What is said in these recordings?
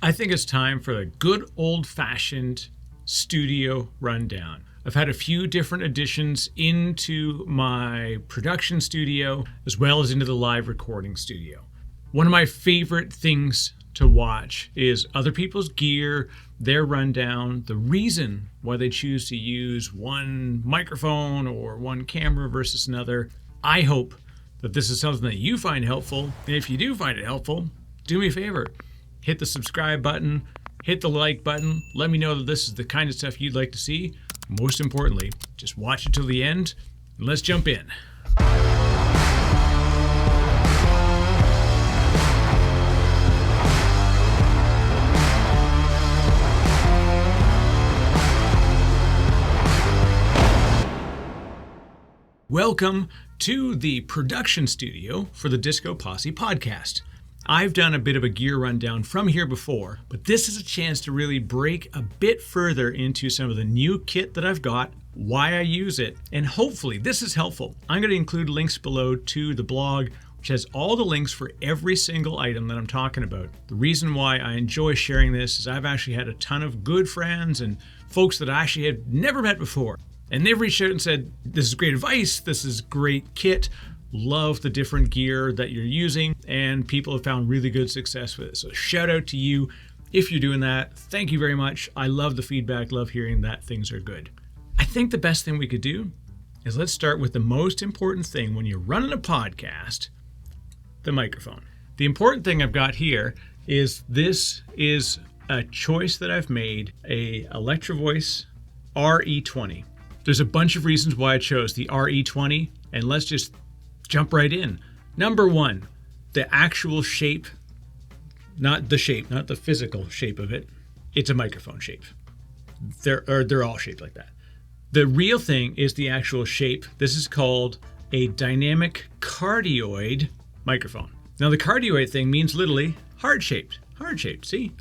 I think it's time for a good old-fashioned studio rundown. I've had a few different additions into my production studio as well as into the live recording studio. One of my favorite things to watch is other people's gear, their rundown, the reason why they choose to use one microphone or one camera versus another. I hope that this is something that you find helpful. And if you do find it helpful, do me a favor. Hit the subscribe button, hit the like button. Let me know that this is the kind of stuff you'd like to see. Most importantly, just watch it till the end and let's jump in. Welcome to the production studio for the DiscoPosse podcast. I've done a bit of a gear rundown from here before, but this is a chance to really break a bit further into some of the new kit that I've got, why I use it, and hopefully this is helpful. I'm going to include links below to the blog, which has all the links for every single item that I'm talking about. The reason why I enjoy sharing this is I've actually had a ton of good friends and folks that I actually had never met before. And they've reached out and said, this is great advice, this is great kit, love the different gear that you're using, and people have found really good success with it. So shout out to you if you're doing that. Thank you very much. I love the feedback, love hearing that things are good. I think the best thing we could do is let's start with the most important thing when you're running a podcast, the microphone. The important thing I've got here is this is a choice that I've made, a Electro-Voice RE20. There's a bunch of reasons why I chose the RE20, and let's just jump right in. Number one, the actual shape, not the physical shape of it. It's a microphone shape. They're all shaped like that. The real thing is the actual shape. This is called a dynamic cardioid microphone. Now the cardioid thing means literally heart-shaped. Heart-shaped, see?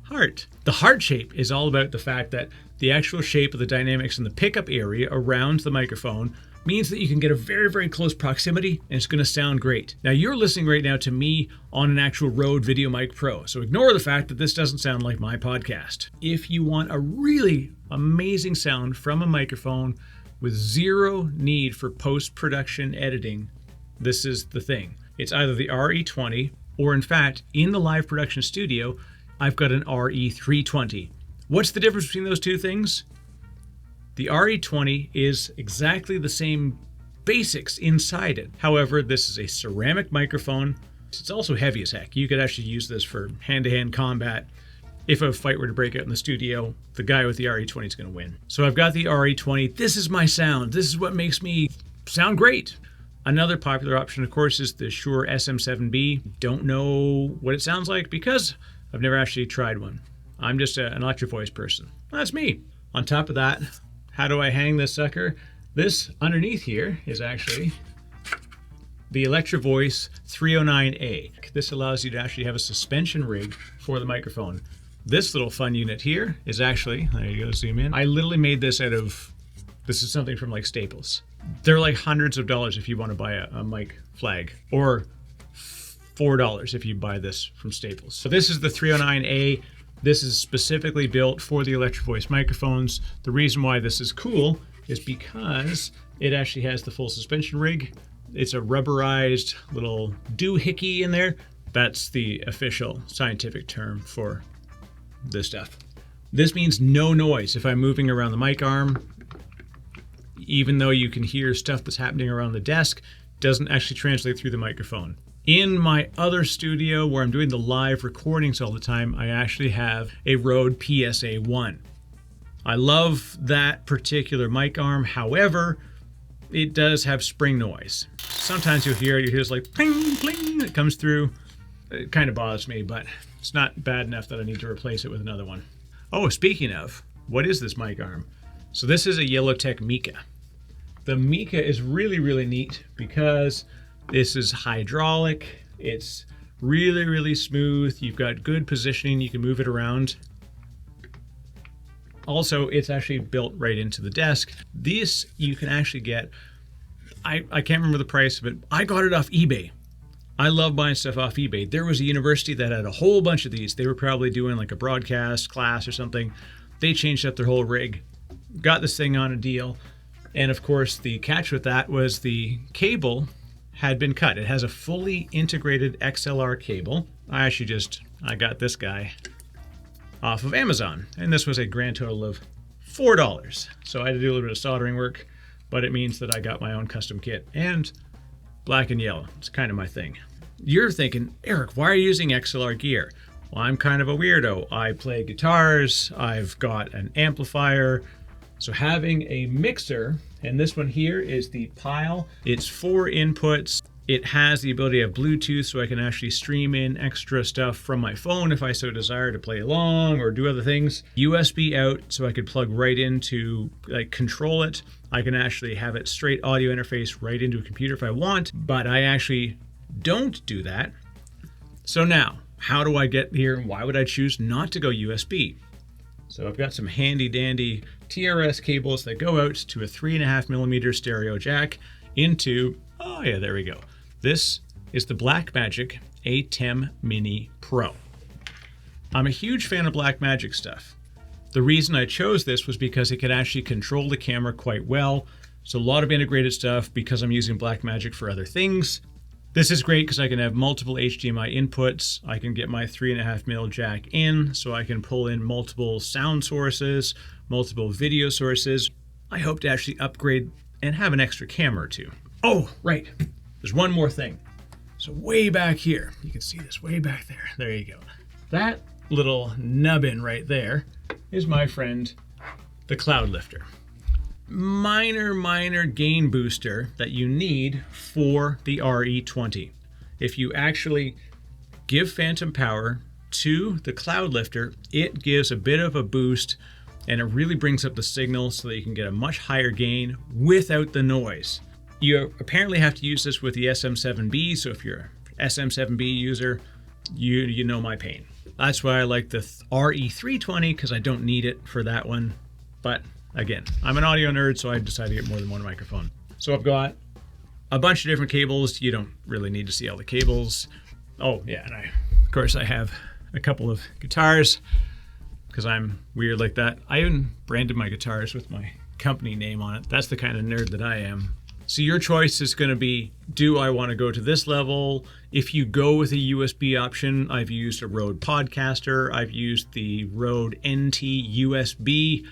Heart. The heart shape is all about the fact that the actual shape of the dynamics in the pickup area around the microphone means that you can get a very, very close proximity and it's going to sound great. Now you're listening right now to me on an actual Rode VideoMic Pro, so ignore the fact that this doesn't sound like my podcast. If you want a really amazing sound from a microphone with zero need for post-production editing, this is the thing. It's either the RE20 or in fact, in the live production studio, I've got an RE320. What's the difference between those two things? The RE20 is exactly the same basics inside it. However, this is a ceramic microphone. It's also heavy as heck. You could actually use this for hand-to-hand combat. If a fight were to break out in the studio, the guy with the RE20 is going to win. So I've got the RE20. This is my sound. This is what makes me sound great. Another popular option, of course, is the Shure SM7B. Don't know what it sounds like because I've never actually tried one. I'm just an Electro-Voice person. That's me. On top of that, how do I hang this sucker? This underneath here is actually the Electro-Voice 309A. This allows you to actually have a suspension rig for the microphone. This little fun unit here is actually, there you go, zoom in. I literally made this out of, this is something from like Staples. They're like hundreds of dollars if you want to buy a mic flag, or $4 if you buy this from Staples. So this is the 309A. This is specifically built for the Electro-Voice microphones. The reason why this is cool is because it actually has the full suspension rig. It's a rubberized little doohickey in there. That's the official scientific term for this stuff. This means no noise if I'm moving around the mic arm. Even though you can hear stuff that's happening around the desk, doesn't actually translate through the microphone. In my other studio where I'm doing the live recordings all the time, I actually have a Rode PSA1. I love that particular mic arm. However, it does have spring noise. Sometimes you'll hear this like pling, pling, that comes through. It kind of bothers me, but it's not bad enough that I need to replace it with another one. Oh, speaking of, what is this mic arm? So this is a Yellowtec Mika. The Mika is really, really neat because this is hydraulic. It's really, really smooth. You've got good positioning. You can move it around. Also, it's actually built right into the desk. This you can actually get, I can't remember the price of it. I got it off eBay. I love buying stuff off eBay. There was a university that had a whole bunch of these. They were probably doing like a broadcast class or something. They changed up their whole rig, got this thing on a deal. And of course, the catch with that was the cable had been cut. It has a fully integrated XLR cable. I got this guy off of Amazon. And this was a grand total of $4. So I had to do a little bit of soldering work, but it means that I got my own custom kit. And black and yellow, it's kind of my thing. You're thinking, Eric, why are you using XLR gear? Well, I'm kind of a weirdo. I play guitars, I've got an amplifier. So having a mixer, and this one here is the Pyle. It's 4 inputs. It has the ability of Bluetooth, so I can actually stream in extra stuff from my phone if I so desire to play along or do other things. USB out, so I could plug right into, like, control it. I can actually have it straight audio interface right into a computer if I want, but I actually don't do that. So now, how do I get here and why would I choose not to go USB? So I've got some handy dandy TRS cables that go out to a 3.5mm stereo jack into, oh yeah, there we go. This is the Blackmagic ATEM Mini Pro. I'm a huge fan of Blackmagic stuff. The reason I chose this was because it could actually control the camera quite well. So a lot of integrated stuff because I'm using Blackmagic for other things. This is great because I can have multiple HDMI inputs. I can get my 3.5mm jack in, so I can pull in multiple sound sources, multiple video sources. I hope to actually upgrade and have an extra camera or two. Oh, right. There's one more thing. So way back here, you can see this way back there. There you go. That little nubbin right there is my friend, the Cloudlifter. Minor gain booster that you need for the RE20. If you actually give phantom power to the Cloudlifter, it gives a bit of a boost and it really brings up the signal so that you can get a much higher gain without the noise. You apparently have to use this with the SM7B, so if you're an SM7B user, you know my pain. That's why I like the RE320 because I don't need it for that one, but again, I'm an audio nerd, so I decided to get more than one microphone. So I've got a bunch of different cables. You don't really need to see all the cables. Oh yeah, and of course I have a couple of guitars because I'm weird like that. I even branded my guitars with my company name on it. That's the kind of nerd that I am. So your choice is going to be, do I want to go to this level? If you go with a USB option, I've used a Rode Podcaster. I've used the Rode NT USB.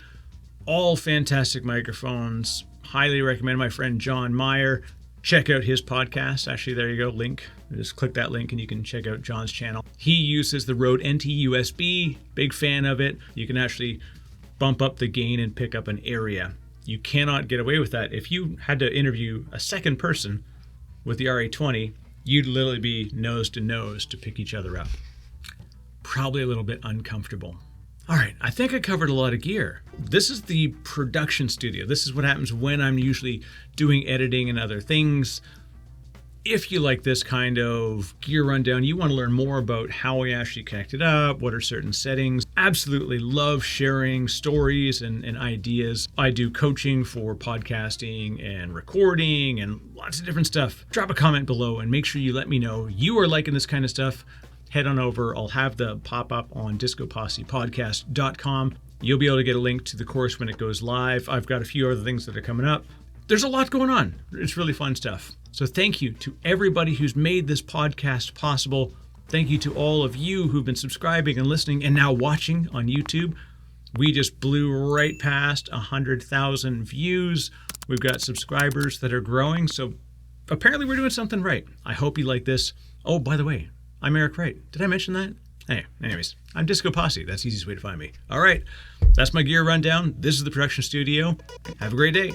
All fantastic microphones. Highly recommend my friend John Meyer. Check out his podcast. Actually, there you go, link. Just click that link and you can check out John's channel. He uses the Rode NT USB. Big fan of it. You can actually bump up the gain and pick up an area. You cannot get away with that. If you had to interview a second person with the RE20, you'd literally be nose to nose to pick each other up. Probably a little bit uncomfortable. All right, I think I covered a lot of gear. This is the production studio. This is what happens when I'm usually doing editing and other things. If you like this kind of gear rundown, you want to learn more about how we actually connect it up, what are certain settings. Absolutely love sharing stories and ideas. I do coaching for podcasting and recording and lots of different stuff. Drop a comment below and make sure you let me know you are liking this kind of stuff. Head on over. I'll have the pop-up on DiscoPossePodcast.com. You'll be able to get a link to the course when it goes live. I've got a few other things that are coming up. There's a lot going on. It's really fun stuff. So thank you to everybody who's made this podcast possible. Thank you to all of you who've been subscribing and listening and now watching on YouTube. We just blew right past 100,000 views. We've got subscribers that are growing. So apparently we're doing something right. I hope you like this. Oh, by the way, I'm Eric Wright. Did I mention that? Hey, anyways, I'm DiscoPosse. That's the easiest way to find me. All right, that's my gear rundown. This is the production studio. Have a great day.